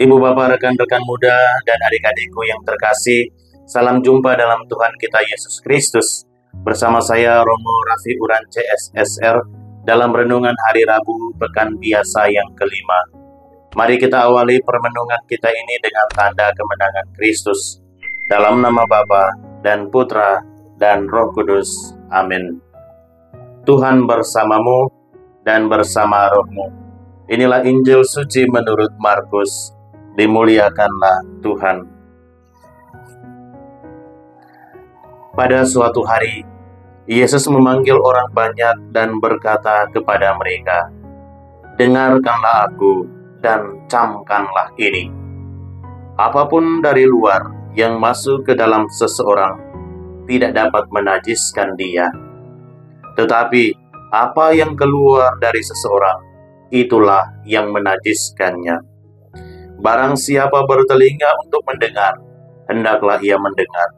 Ibu bapak, rekan-rekan muda, dan adik-adikku yang terkasih, salam jumpa dalam Tuhan kita Yesus Kristus. Bersama saya Romo Raffi Uran CSSR dalam renungan hari Rabu pekan biasa yang kelima. Mari kita awali permenungan kita ini dengan tanda kemenangan Kristus. Dalam nama Bapa dan Putra dan Roh Kudus. Amin. Tuhan bersamamu dan bersama rohmu. Inilah Injil suci menurut Markus. Dimuliakanlah Tuhan. Pada suatu hari, Yesus memanggil orang banyak dan berkata kepada mereka, "Dengarkanlah aku dan camkanlah ini. Apapun dari luar yang masuk ke dalam seseorang tidak dapat menajiskan dia. Tetapi apa yang keluar dari seseorang, itulah yang menajiskannya. Barang siapa bertelinga untuk mendengar, hendaklah ia mendengar."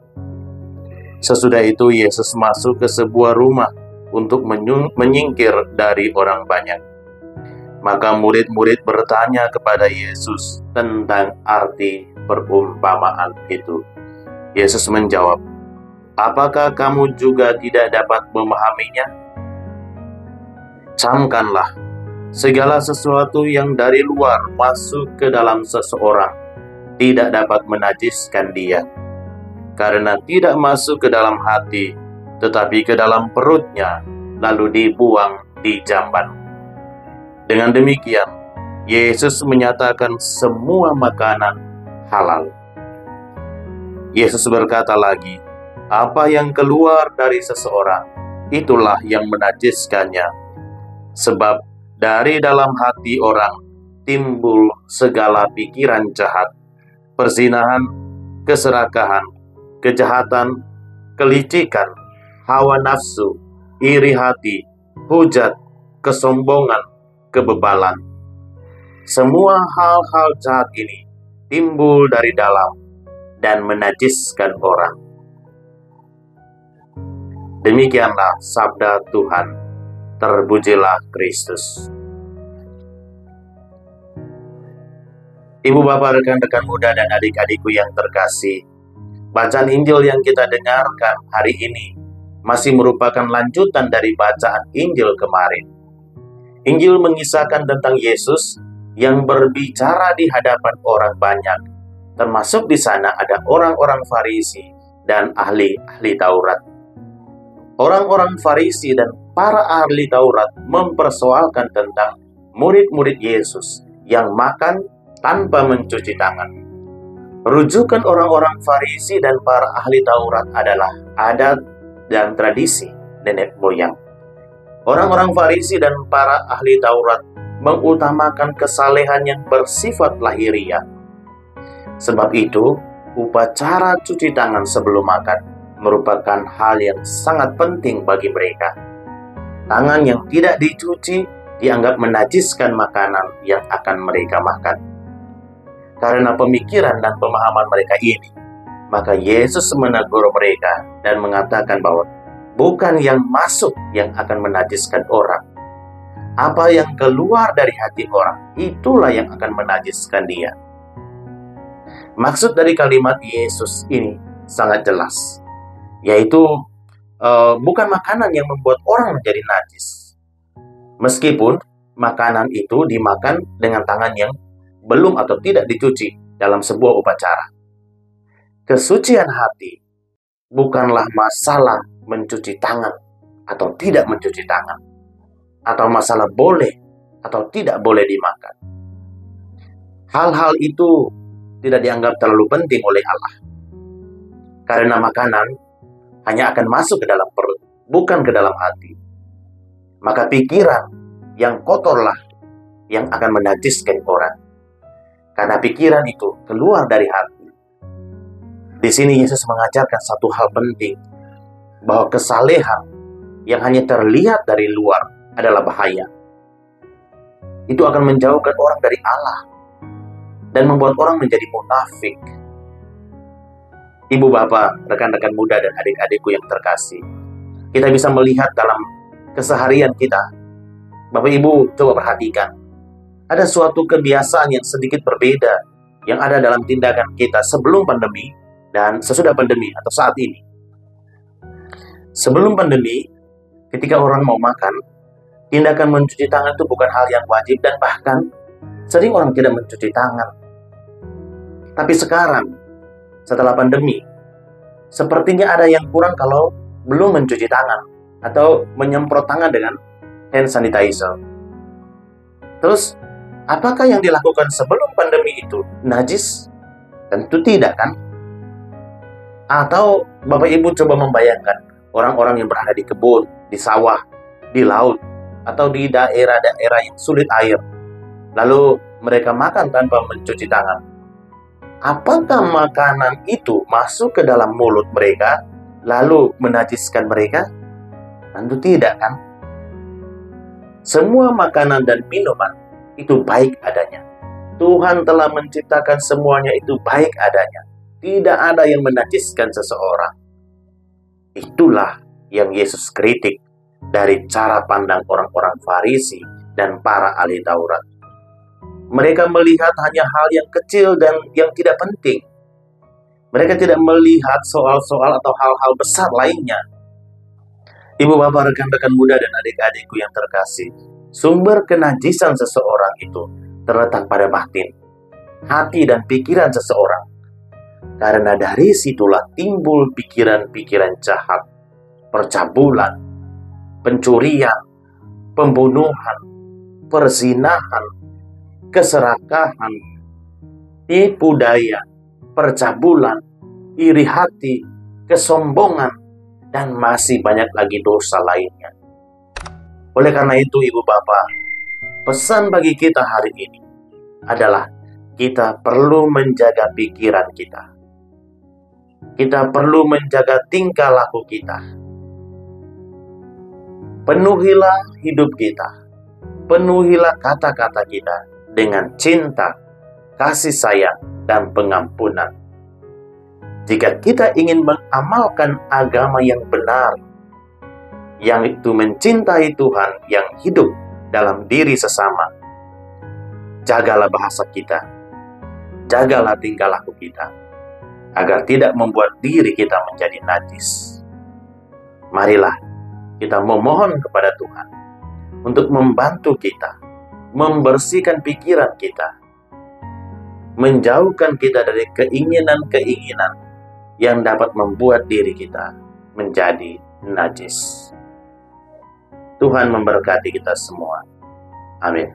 Sesudah itu Yesus masuk ke sebuah rumah untuk menyingkir dari orang banyak. Maka murid-murid bertanya kepada Yesus tentang arti perumpamaan itu. Yesus menjawab, "Apakah kamu juga tidak dapat memahaminya? Camkanlah, segala sesuatu yang dari luar masuk ke dalam seseorang tidak dapat menajiskan dia, karena tidak masuk ke dalam hati, tetapi ke dalam perutnya, lalu dibuang di jamban." Dengan demikian, Yesus menyatakan semua makanan halal. Yesus berkata lagi, "Apa yang keluar dari seseorang, itulah yang menajiskannya. Sebab dari dalam hati orang timbul segala pikiran jahat, perzinahan, keserakahan, kejahatan, kelicikan, hawa nafsu, iri hati, hujat, kesombongan, kebebalan. Semua hal-hal jahat ini timbul dari dalam dan menajiskan orang." Demikianlah sabda Tuhan. Terpujilah Kristus. Ibu bapak, rekan-rekan muda, dan adik-adikku yang terkasih, bacaan Injil yang kita dengarkan hari ini masih merupakan lanjutan dari bacaan Injil kemarin. Injil mengisahkan tentang Yesus yang berbicara di hadapan orang banyak, termasuk di sana ada orang-orang Farisi dan ahli-ahli Taurat. Orang-orang Farisi dan para ahli Taurat mempersoalkan tentang murid-murid Yesus yang makan tanpa mencuci tangan. Rujukan orang-orang Farisi dan para ahli Taurat adalah adat dan tradisi nenek moyang. Orang-orang Farisi dan para ahli Taurat mengutamakan kesalehan yang bersifat lahiriah. Sebab itu, upacara cuci tangan sebelum makan merupakan hal yang sangat penting bagi mereka. Tangan yang tidak dicuci dianggap menajiskan makanan yang akan mereka makan. Karena pemikiran dan pemahaman mereka ini, maka Yesus menegur mereka dan mengatakan bahwa bukan yang masuk yang akan menajiskan orang. Apa yang keluar dari hati orang, itulah yang akan menajiskan dia. Maksud dari kalimat Yesus ini sangat jelas, yaitu bukan makanan yang membuat orang menjadi najis. Meskipun makanan itu dimakan dengan tangan yang belum atau tidak dicuci dalam sebuah upacara. Kesucian hati bukanlah masalah mencuci tangan atau tidak mencuci tangan, atau masalah boleh atau tidak boleh dimakan. Hal-hal itu tidak dianggap terlalu penting oleh Allah, karena makanan hanya akan masuk ke dalam perut, bukan ke dalam hati. Maka pikiran yang kotorlah yang akan menajiskan orang, karena pikiran itu keluar dari hati. Di sini Yesus mengajarkan satu hal penting, bahwa kesalehan yang hanya terlihat dari luar adalah bahaya. Itu akan menjauhkan orang dari Allah dan membuat orang menjadi munafik. Ibu bapak, rekan-rekan muda, dan adik-adikku yang terkasih, kita bisa melihat dalam keseharian kita. Bapak ibu coba perhatikan, ada suatu kebiasaan yang sedikit berbeda yang ada dalam tindakan kita sebelum pandemi dan sesudah pandemi atau saat ini. Sebelum pandemi, ketika orang mau makan, tindakan mencuci tangan itu bukan hal yang wajib dan bahkan sering orang tidak mencuci tangan. Tapi sekarang, setelah pandemi, sepertinya ada yang kurang kalau belum mencuci tangan atau menyemprot tangan dengan hand sanitizer. Terus, apakah yang dilakukan sebelum pandemi itu najis? Tentu tidak, kan? Atau Bapak Ibu coba membayangkan orang-orang yang berada di kebun, di sawah, di laut, atau di daerah-daerah yang sulit air. Lalu mereka makan tanpa mencuci tangan. Apakah makanan itu masuk ke dalam mulut mereka, lalu menajiskan mereka? Tentu tidak, kan? Semua makanan dan minuman itu baik adanya. Tuhan telah menciptakan semuanya itu baik adanya. Tidak ada yang menajiskan seseorang. Itulah yang Yesus kritik dari cara pandang orang-orang Farisi dan para ahli Taurat. Mereka melihat hanya hal yang kecil dan yang tidak penting. Mereka tidak melihat soal-soal atau hal-hal besar lainnya. Ibu bapak, rekan-rekan muda dan adik-adikku yang terkasih, sumber kenajisan seseorang itu terletak pada batin, hati dan pikiran seseorang. Karena dari situlah timbul pikiran-pikiran jahat, percabulan, pencurian, pembunuhan, perzinahan, keserakahan, tipu daya, percabulan, iri hati, kesombongan, dan masih banyak lagi dosa lainnya. Oleh karena itu, ibu bapak, pesan bagi kita hari ini adalah kita perlu menjaga pikiran kita. Kita perlu menjaga tingkah laku kita. Penuhilah hidup kita. Penuhilah kata-kata kita dengan cinta, kasih sayang, dan pengampunan. Jika kita ingin mengamalkan agama yang benar, yang itu mencintai Tuhan yang hidup dalam diri sesama, jagalah bahasa kita, jagalah tingkah laku kita, agar tidak membuat diri kita menjadi najis. Marilah kita memohon kepada Tuhan untuk membantu kita, membersihkan pikiran kita, menjauhkan kita dari keinginan-keinginan yang dapat membuat diri kita menjadi najis. Tuhan memberkati kita semua. Amin.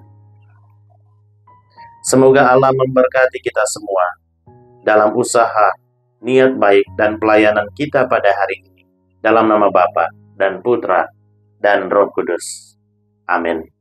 Semoga Allah memberkati kita semua dalam usaha, niat baik, dan pelayanan kita pada hari ini. Dalam nama Bapa dan Putra dan Roh Kudus. Amin.